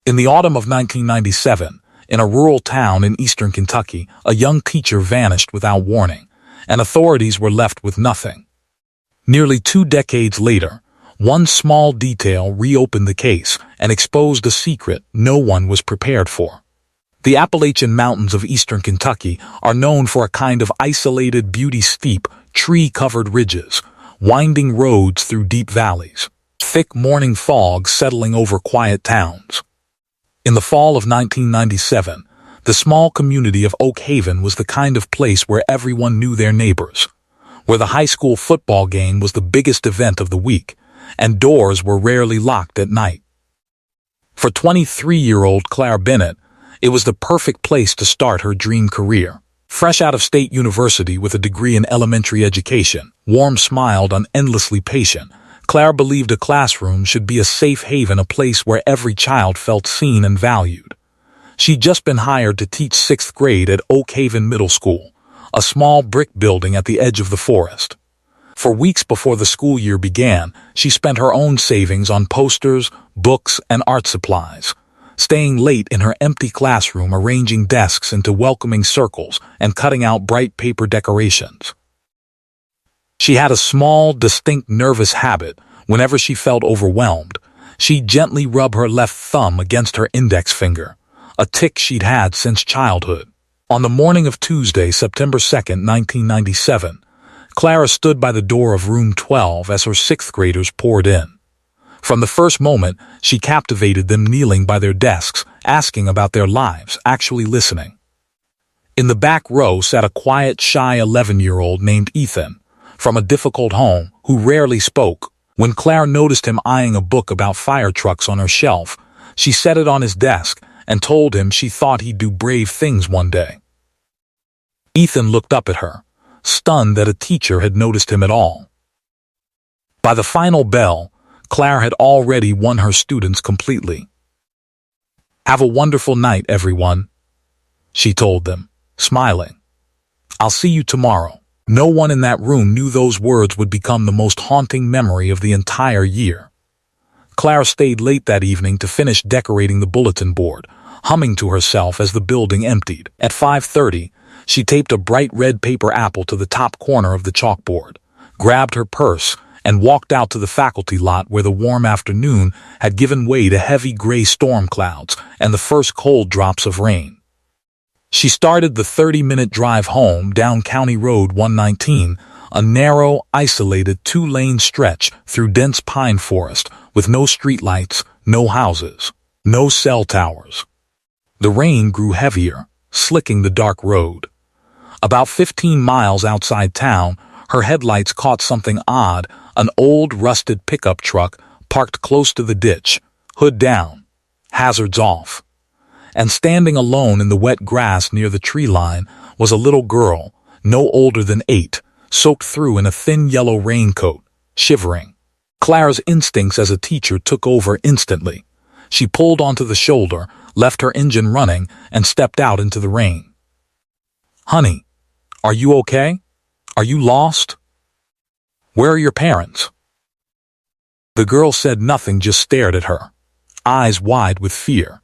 In the autumn of 1997, in a rural town in eastern Kentucky, a young teacher vanished without warning, and authorities were left with nothing. Nearly 2 decades later, one small detail reopened the case and exposed a secret no one was prepared for. The Appalachian Mountains of eastern Kentucky are known for a kind of isolated, beauty-steep, tree-covered ridges, winding roads through deep valleys, thick morning fog settling over quiet towns. In the fall of 1997, the small community of Oak Haven was the kind of place where everyone knew their neighbors, where the high school football game was the biggest event of the week, and doors were rarely locked at night. For 23-year-old Claire Bennett, it was the perfect place to start her dream career. Fresh out of State University with a degree in elementary education, warm-smiled and endlessly patient, Claire believed a classroom should be a safe haven, a place where every child felt seen and valued. She'd just been hired to teach 6th grade at Oak Haven Middle School, a small brick building at the edge of the forest. For weeks before the school year began, she spent her own savings on posters, books, and art supplies, staying late in her empty classroom, arranging desks into welcoming circles and cutting out bright paper decorations. She had a small, distinct nervous habit. Whenever she felt overwhelmed, she'd gently rub her left thumb against her index finger, a tic she'd had since childhood. On the morning of Tuesday, September 2nd, 1997, Clara stood by the door of room 12 as her 6th graders poured in. From the first moment, she captivated them, kneeling by their desks, asking about their lives, actually listening. In the back row sat a quiet, shy 11-year-old named Ethan, from a difficult home, who rarely spoke. When Claire noticed him eyeing a book about fire trucks on her shelf, she set it on his desk and told him she thought he'd do brave things one day. Ethan looked up at her, stunned that a teacher had noticed him at all. By the final bell, Claire had already won her students completely. "Have a wonderful night, everyone," she told them, smiling. "I'll see you tomorrow." No one in that room knew those words would become the most haunting memory of the entire year. Claire stayed late that evening to finish decorating the bulletin board, humming to herself as the building emptied. At 5:30, she taped a bright red paper apple to the top corner of the chalkboard, grabbed her purse, and walked out to the faculty lot where the warm afternoon had given way to heavy gray storm clouds and the first cold drops of rain. She started the 30-minute drive home down County Road 119, a narrow, isolated 2-lane stretch through dense pine forest with no streetlights, no houses, no cell towers. The rain grew heavier, slicking the dark road. About 15 miles outside town, her headlights caught something odd, an old, rusted pickup truck parked close to the ditch, hood down, hazards off. And standing alone in the wet grass near the tree line was a little girl, no older than 8, soaked through in a thin yellow raincoat, shivering. Clara's instincts as a teacher took over instantly. She pulled onto the shoulder, left her engine running, and stepped out into the rain. "Honey, are you okay? Are you lost? Where are your parents?" The girl said nothing, just stared at her, eyes wide with fear.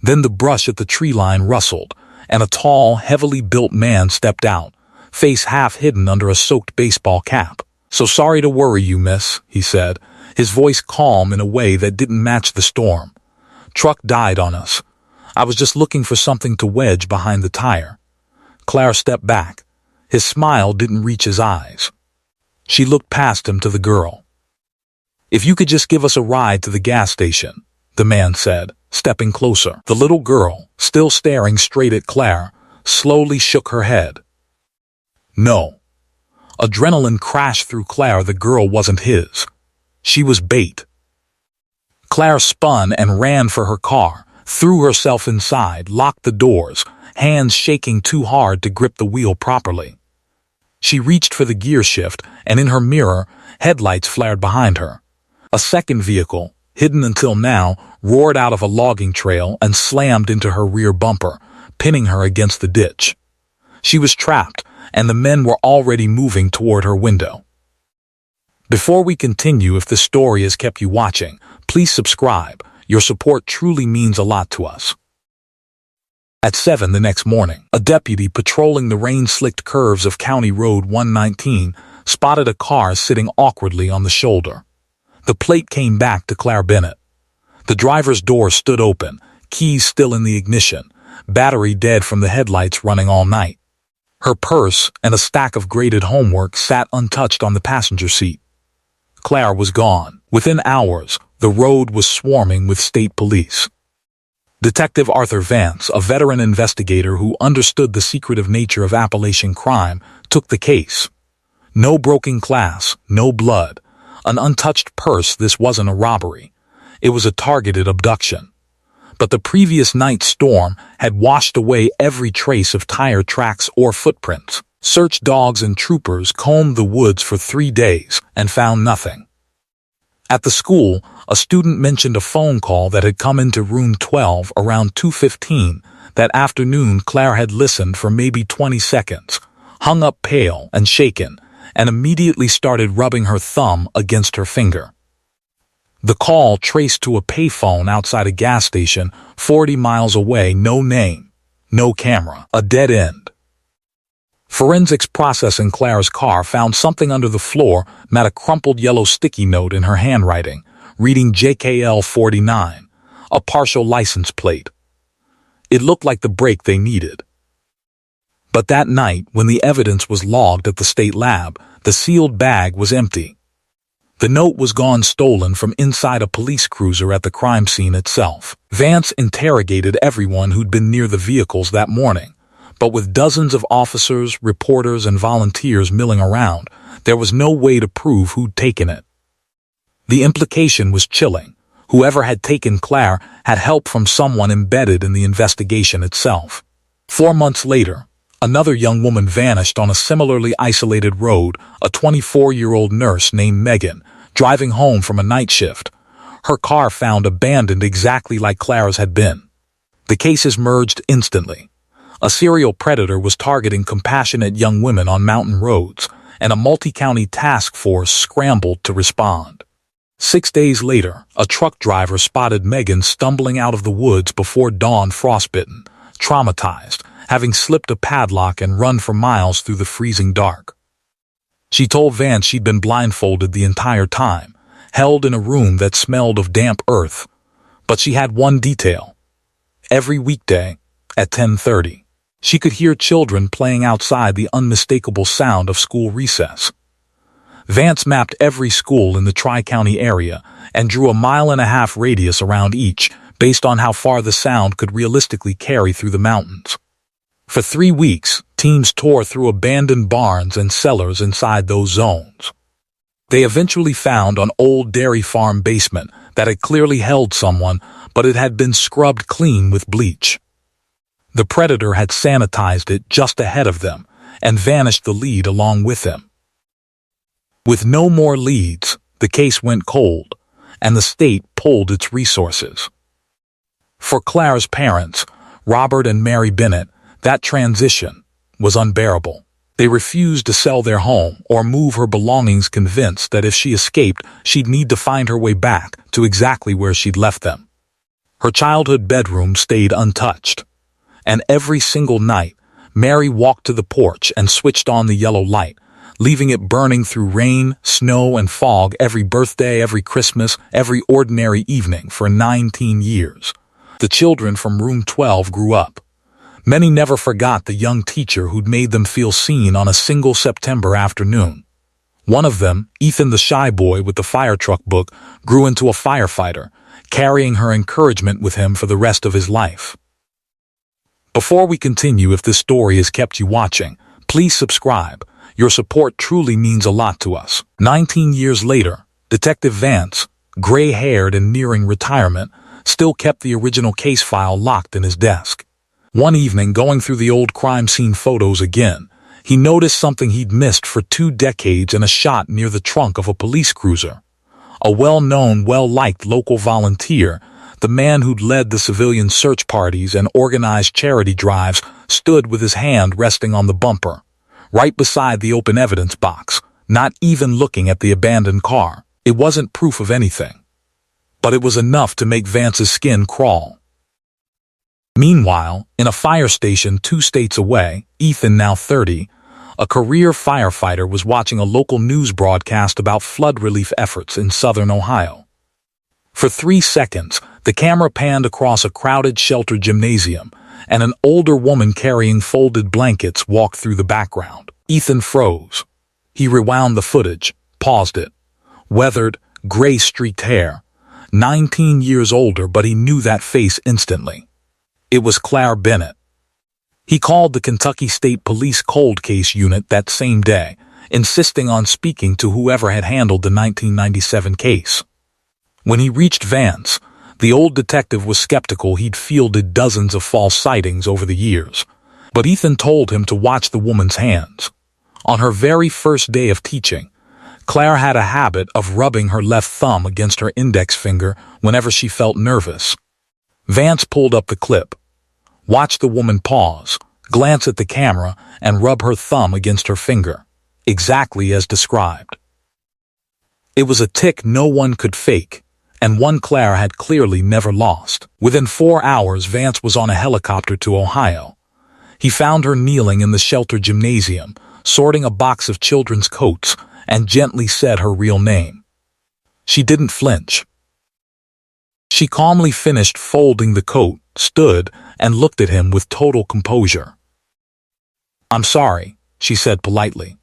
Then the brush at the tree line rustled, and a tall, heavily built man stepped out, face half hidden under a soaked baseball cap. "So sorry to worry you, miss," he said, his voice calm in a way that didn't match the storm. "Truck died on us. I was just looking for something to wedge behind the tire." Claire stepped back. His smile didn't reach his eyes. She looked past him to the girl. "If you could just give us a ride to the gas station," the man said, stepping closer. The little girl, still staring straight at Claire, slowly shook her head. No. Adrenaline crashed through Claire. The girl wasn't his. She was bait. Claire spun and ran for her car, threw herself inside, locked the doors, hands shaking too hard to grip the wheel properly. She reached for the gear shift, and in her mirror, headlights flared behind her. A second vehicle, hidden until now, roared out of a logging trail and slammed into her rear bumper, pinning her against the ditch. She was trapped, and the men were already moving toward her window. Before we continue, if this story has kept you watching, please subscribe. Your support truly means a lot to us. At 7 the next morning, a deputy patrolling the rain-slicked curves of County Road 119 spotted a car sitting awkwardly on the shoulder. The plate came back to Claire Bennett. The driver's door stood open, keys still in the ignition, battery dead from the headlights running all night. Her purse and a stack of graded homework sat untouched on the passenger seat. Claire was gone. Within hours, the road was swarming with state police. Detective Arthur Vance, a veteran investigator who understood the secretive nature of Appalachian crime, took the case. No broken glass, no blood, an untouched purse. This wasn't a robbery. It was a targeted abduction. But the previous night's storm had washed away every trace of tire tracks or footprints. Search dogs and troopers combed the woods for 3 days and found nothing. At the school, a student mentioned a phone call that had come into room 12 around 2:15. That afternoon, Claire had listened for maybe 20 seconds, hung up pale and shaken, and immediately started rubbing her thumb against her finger. The call traced to a payphone outside a gas station 40 miles away. No name, no camera, a dead end. Forensics processing Claire's car found something under the floor, met a crumpled yellow sticky note in her handwriting, reading JKL 49, a partial license plate. It looked like the break they needed. But that night, when the evidence was logged at the state lab, the sealed bag was empty. The note was gone, stolen from inside a police cruiser at the crime scene itself. Vance interrogated everyone who'd been near the vehicles that morning. But with dozens of officers, reporters, and volunteers milling around, there was no way to prove who'd taken it. The implication was chilling. Whoever had taken Claire had help from someone embedded in the investigation itself. 4 months later, another young woman vanished on a similarly isolated road, a 24-year-old nurse named Megan, driving home from a night shift. Her car found abandoned exactly like Claire's had been. The cases merged instantly. A serial predator was targeting compassionate young women on mountain roads, and a multi-county task force scrambled to respond. 6 days later, a truck driver spotted Megan stumbling out of the woods before dawn, frostbitten, traumatized, having slipped a padlock and run for miles through the freezing dark. She told Vance she'd been blindfolded the entire time, held in a room that smelled of damp earth. But she had one detail. Every weekday, at 10:30, she could hear children playing outside, the unmistakable sound of school recess. Vance mapped every school in the Tri-County area and drew a 1.5-mile radius around each, based on how far the sound could realistically carry through the mountains. For 3 weeks, teams tore through abandoned barns and cellars inside those zones. They eventually found an old dairy farm basement that had clearly held someone, but it had been scrubbed clean with bleach. The predator had sanitized it just ahead of them and vanished the lead along with him. With no more leads, the case went cold, and the state pulled its resources. For Claire's parents, Robert and Mary Bennett, that transition was unbearable. They refused to sell their home or move her belongings, convinced that if she escaped, she'd need to find her way back to exactly where she'd left them. Her childhood bedroom stayed untouched. And every single night, Mary walked to the porch and switched on the yellow light, leaving it burning through rain, snow, and fog every birthday, every Christmas, every ordinary evening for 19 years. The children from room 12 grew up. Many never forgot the young teacher who'd made them feel seen on a single September afternoon. One of them, Ethan the shy boy with the fire truck book, grew into a firefighter, carrying her encouragement with him for the rest of his life. Before we continue, if this story has kept you watching, please subscribe. Your support truly means a lot to us. 19 years later, Detective Vance, gray-haired and nearing retirement, still kept the original case file locked in his desk. One evening, going through the old crime scene photos again, he noticed something he'd missed for 2 decades in a shot near the trunk of a police cruiser. A well-known, well-liked local volunteer, the man who'd led the civilian search parties and organized charity drives, stood with his hand resting on the bumper, right beside the open evidence box, not even looking at the abandoned car. It wasn't proof of anything. but it was enough to make Vance's skin crawl. Meanwhile, in a fire station 2 states away, Ethan, now 30, a career firefighter, was watching a local news broadcast about flood relief efforts in southern Ohio. For 3 seconds, the camera panned across a crowded shelter gymnasium, and an older woman carrying folded blankets walked through the background. Ethan froze. He rewound the footage, paused it. Weathered, gray-streaked hair. 19 years older, but he knew that face instantly. It was Claire Bennett. He called the Kentucky State Police Cold Case Unit that same day, insisting on speaking to whoever had handled the 1997 case. When he reached Vance, the old detective was skeptical. He'd fielded dozens of false sightings over the years, but Ethan told him to watch the woman's hands. On her very first day of teaching, Claire had a habit of rubbing her left thumb against her index finger whenever she felt nervous. Vance pulled up the clip. Watch the woman pause, glance at the camera, and rub her thumb against her finger, exactly as described. It was a tic no one could fake, and one Claire had clearly never lost. Within 4 hours, Vance was on a helicopter to Ohio. He found her kneeling in the shelter gymnasium, sorting a box of children's coats, and gently said her real name. She didn't flinch. She calmly finished folding the coat, stood, and looked at him with total composure. "I'm sorry," she said politely.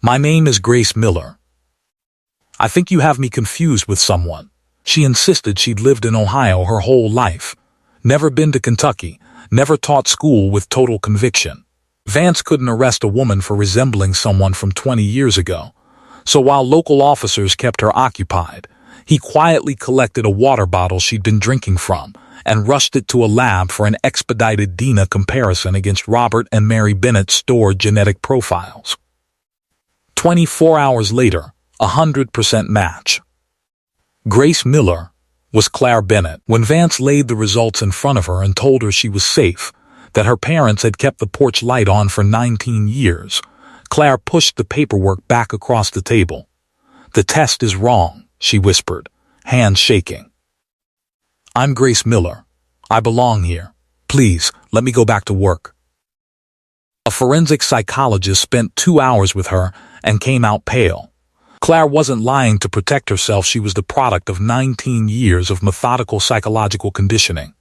"My name is Grace Miller. I think you have me confused with someone." She insisted she'd lived in Ohio her whole life, never been to Kentucky, never taught school with total conviction. Vance couldn't arrest a woman for resembling someone from 20 years ago, so while local officers kept her occupied, he quietly collected a water bottle she'd been drinking from and rushed it to a lab for an expedited DNA comparison against Robert and Mary Bennett's stored genetic profiles. 24 hours later, 100% match. Grace Miller was Claire Bennett. When Vance laid the results in front of her and told her she was safe, that her parents had kept the porch light on for 19 years, Claire pushed the paperwork back across the table. "The test is wrong," she whispered, hands shaking. "I'm Grace Miller. I belong here. Please, let me go back to work." A forensic psychologist spent 2 hours with her and came out pale. Claire wasn't lying to protect herself. She was the product of 19 years of methodical psychological conditioning.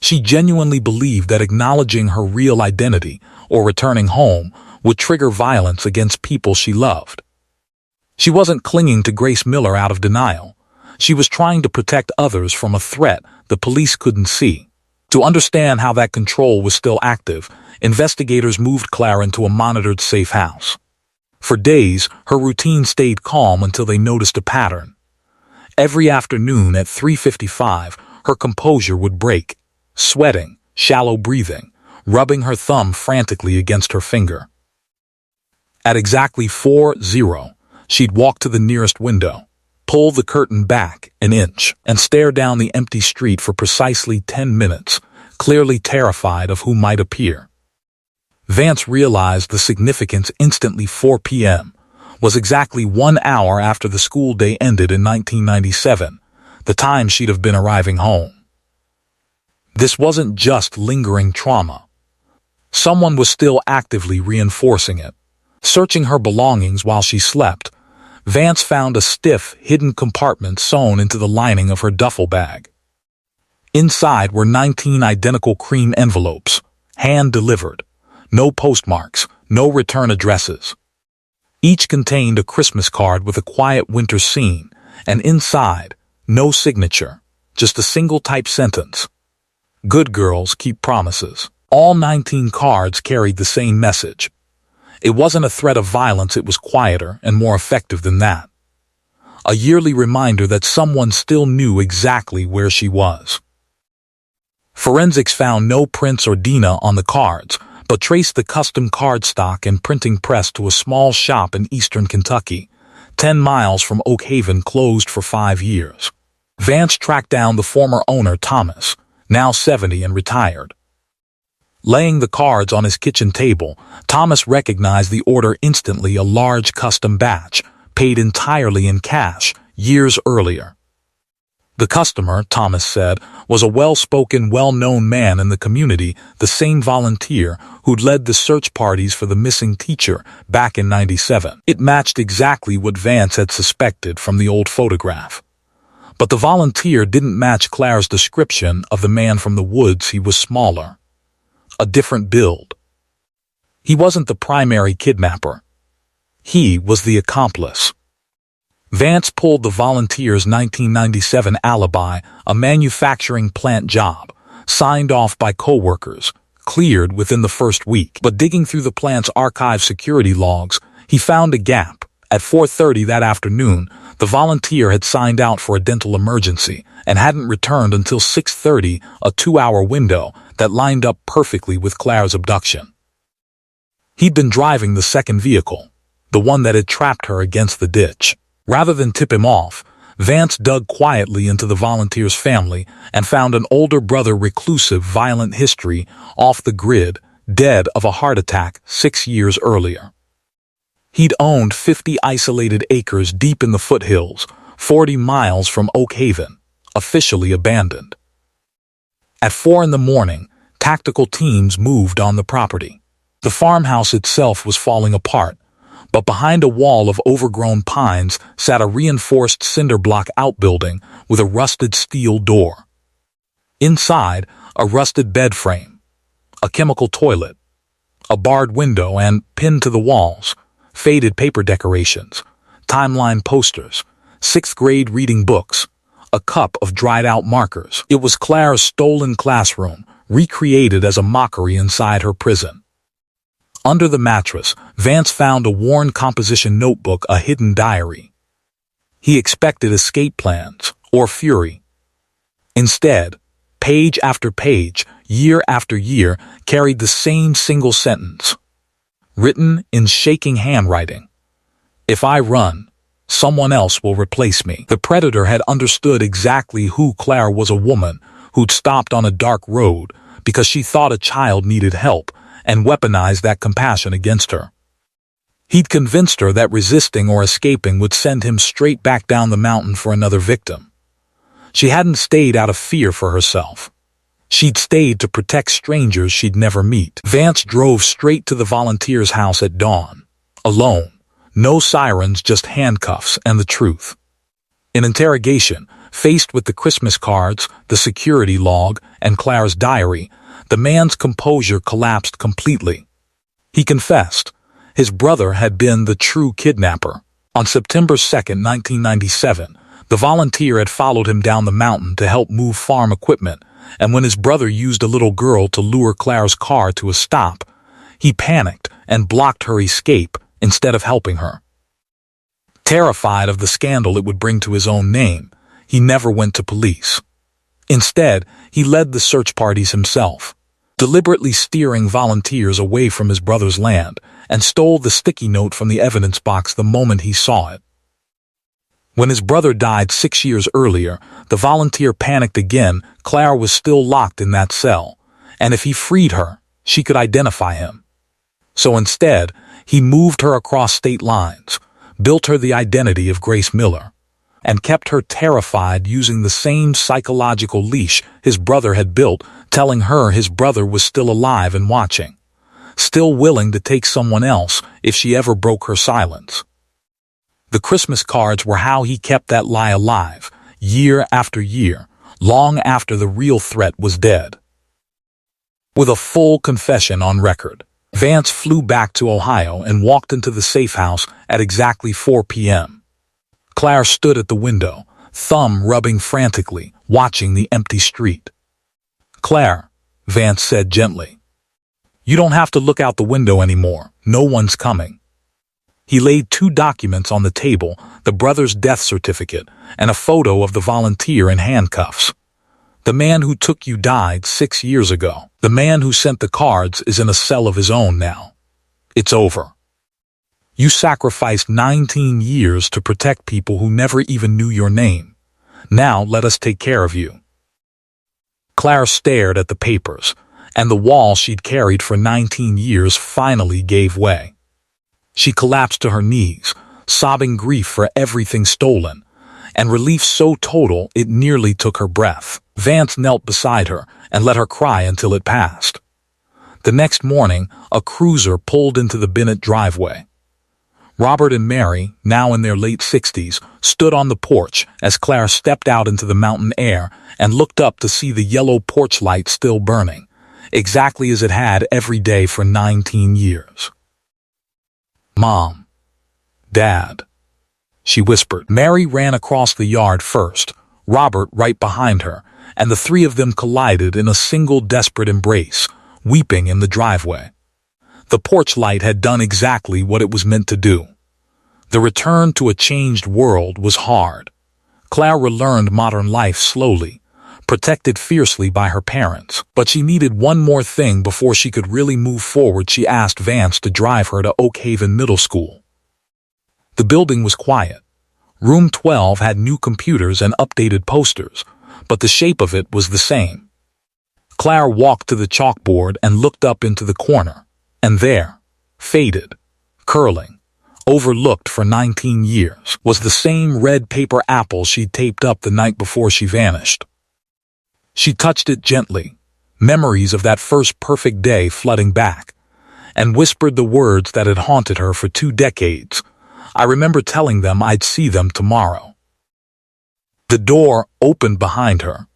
She genuinely believed that acknowledging her real identity or returning home would trigger violence against people she loved. She wasn't clinging to Grace Miller out of denial. She was trying to protect others from a threat the police couldn't see. To understand how that control was still active, investigators moved Claire into a monitored safe house. For days, her routine stayed calm until they noticed a pattern. Every afternoon at 3:55, her composure would break. Sweating, shallow breathing, rubbing her thumb frantically against her finger. At exactly 4:00, she'd walk to the nearest window, pull the curtain back an inch, and stare down the empty street for precisely 10 minutes, clearly terrified of who might appear. Vance realized the significance instantly. 4 p.m. was exactly 1 hour after the school day ended in 1997, the time she'd have been arriving home. This wasn't just lingering trauma. Someone was still actively reinforcing it. Searching her belongings while she slept, Vance found a stiff, hidden compartment sewn into the lining of her duffel bag. Inside were 19 identical cream envelopes, hand-delivered. No postmarks, no return addresses. Each contained a Christmas card with a quiet winter scene, and inside, no signature, just a single-type sentence. "Good girls keep promises." All 19 cards carried the same message. It wasn't a threat of violence. It was quieter and more effective than that. A yearly reminder that someone still knew exactly where she was. Forensics found no prints or DNA on the cards, but traced the custom cardstock and printing press to a small shop in eastern Kentucky, 10 miles from Oak Haven, closed for 5 years. Vance tracked down the former owner, Thomas, now 70 and retired. Laying the cards on his kitchen table, Thomas recognized the order instantly, a large custom batch, paid entirely in cash, years earlier. The customer, Thomas said, was a well-spoken, well-known man in the community, the same volunteer who'd led the search parties for the missing teacher back in '97. It matched exactly what Vance had suspected from the old photograph. But the volunteer didn't match Claire's description of the man from the woods. He was smaller. A different build. He wasn't the primary kidnapper. He was the accomplice. Vance pulled the volunteer's 1997 alibi, a manufacturing plant job, signed off by co-workers, cleared within the first week. But digging through the plant's archive security logs, he found a gap. At 4:30 that afternoon, the volunteer had signed out for a dental emergency and hadn't returned until 6:30, a 2-hour window that lined up perfectly with Claire's abduction. He'd been driving the second vehicle, the one that had trapped her against the ditch. Rather than tip him off, Vance dug quietly into the volunteer's family and found an older brother, reclusive, violent history, off the grid, dead of a heart attack 6 years earlier. He'd owned 50 isolated acres deep in the foothills, 40 miles from Oak Haven, officially abandoned. At 4 a.m, tactical teams moved on the property. The farmhouse itself was falling apart, but behind a wall of overgrown pines sat a reinforced cinder block outbuilding with a rusted steel door. Inside, a rusted bed frame, a chemical toilet, a barred window, and, pinned to the walls, faded paper decorations, timeline posters, 6th grade reading books, a cup of dried-out markers. It was Claire's stolen classroom, recreated as a mockery inside her prison. Under the mattress, Vance found a worn composition notebook, a hidden diary. He expected escape plans, or fury. Instead, page after page, year after year, carried the same single sentence, written in shaking handwriting. "If I run, someone else will replace me." The predator had understood exactly who Claire was, a woman who'd stopped on a dark road because she thought a child needed help, and weaponized that compassion against her. He'd convinced her that resisting or escaping would send him straight back down the mountain for another victim. She hadn't stayed out of fear for herself. She'd stayed to protect strangers she'd never meet. Vance drove straight to the volunteer's house at dawn. Alone. No sirens, just handcuffs and the truth. In interrogation, faced with the Christmas cards, the security log, and Claire's diary, the man's composure collapsed completely. He confessed. His brother had been the true kidnapper. On September 2nd, 1997, the volunteer had followed him down the mountain to help move farm equipment, and when his brother used a little girl to lure Claire's car to a stop, he panicked and blocked her escape instead of helping her. Terrified of the scandal it would bring to his own name, he never went to police. Instead, he led the search parties himself, deliberately steering volunteers away from his brother's land, and stole the sticky note from the evidence box the moment he saw it. When his brother died 6 years earlier, the volunteer panicked again. Claire was still locked in that cell, and if he freed her, she could identify him. So instead, he moved her across state lines, built her the identity of Grace Miller, and kept her terrified using the same psychological leash his brother had built, telling her his brother was still alive and watching, still willing to take someone else if she ever broke her silence. The Christmas cards were how he kept that lie alive, year after year, long after the real threat was dead. With a full confession on record, Vance flew back to Ohio and walked into the safe house at exactly 4 p.m. Claire stood at the window, thumb rubbing frantically, watching the empty street. "Claire," Vance said gently, "you don't have to look out the window anymore. No one's coming." He laid 2 documents on the table, the brother's death certificate and a photo of the volunteer in handcuffs. "The man who took you died 6 years ago. The man who sent the cards is in a cell of his own now. It's over. You sacrificed 19 years to protect people who never even knew your name. Now let us take care of you." Claire stared at the papers, and the wall she'd carried for 19 years finally gave way. She collapsed to her knees, sobbing grief for everything stolen, and relief so total it nearly took her breath. Vance knelt beside her and let her cry until it passed. The next morning, a cruiser pulled into the Bennett driveway. Robert and Mary, now in their late 60s, stood on the porch as Claire stepped out into the mountain air and looked up to see the yellow porch light still burning, exactly as it had every day for 19 years. "Mom. Dad," she whispered. Mary ran across the yard first, Robert right behind her, and the three of them collided in a single desperate embrace, weeping in the driveway. The porch light had done exactly what it was meant to do. The return to a changed world was hard. Claire relearned modern life slowly, protected fiercely by her parents, but she needed one more thing before she could really move forward. She asked Vance to drive her to Oak Haven Middle School. The building was quiet. Room 12 had new computers and updated posters, but the shape of it was the same. Claire walked to the chalkboard and looked up into the corner, and there, faded, curling, overlooked for 19 years, was the same red paper apple she'd taped up the night before she vanished. She touched it gently, memories of that first perfect day flooding back, and whispered the words that had haunted her for 2 decades. "I remember telling them I'd see them tomorrow." The door opened behind her.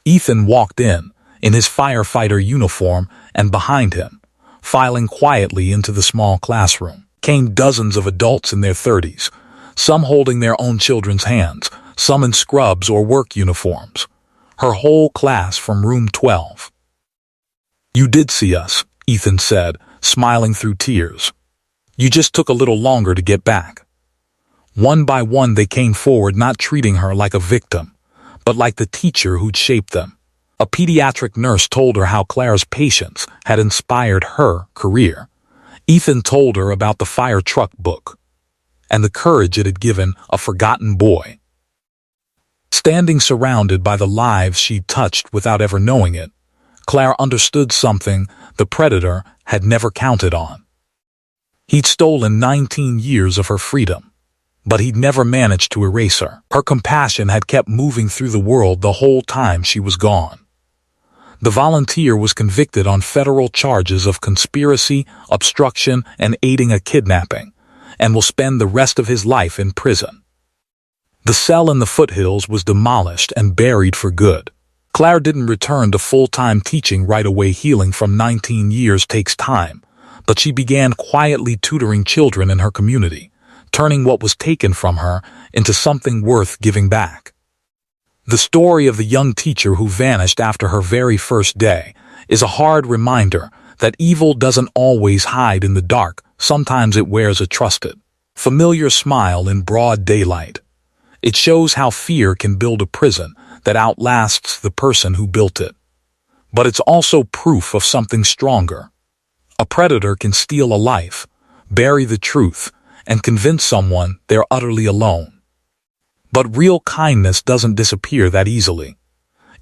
Ethan walked in his firefighter uniform, and behind him, filing quietly into the small classroom, came dozens of adults in their 30s, some holding their own children's hands, some in scrubs or work uniforms. Her whole class from room 12. "You did see us," Ethan said, smiling through tears. "You just took a little longer to get back." One by one they came forward, not treating her like a victim, but like the teacher who'd shaped them. A pediatric nurse told her how Claire's patience had inspired her career. Ethan told her about the fire truck book and the courage it had given a forgotten boy. Standing surrounded by the lives she'd touched without ever knowing it, Claire understood something the predator had never counted on. He'd stolen 19 years of her freedom, but he'd never managed to erase her. Her compassion had kept moving through the world the whole time she was gone. The volunteer was convicted on federal charges of conspiracy, obstruction, and aiding a kidnapping, and will spend the rest of his life in prison. The cell in the foothills was demolished and buried for good. Claire didn't return to full-time teaching right away. Healing from 19 years takes time, but she began quietly tutoring children in her community, turning what was taken from her into something worth giving back. The story of the young teacher who vanished after her very first day is a hard reminder that evil doesn't always hide in the dark. Sometimes it wears a trusted, familiar smile in broad daylight. It shows how fear can build a prison that outlasts the person who built it. But it's also proof of something stronger. A predator can steal a life, bury the truth, and convince someone they're utterly alone. But real kindness doesn't disappear that easily.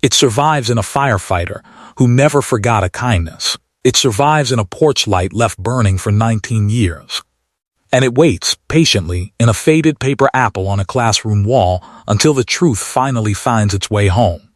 It survives in a firefighter who never forgot a kindness. It survives in a porch light left burning for 19 years. And it waits, patiently, in a faded paper apple on a classroom wall until the truth finally finds its way home.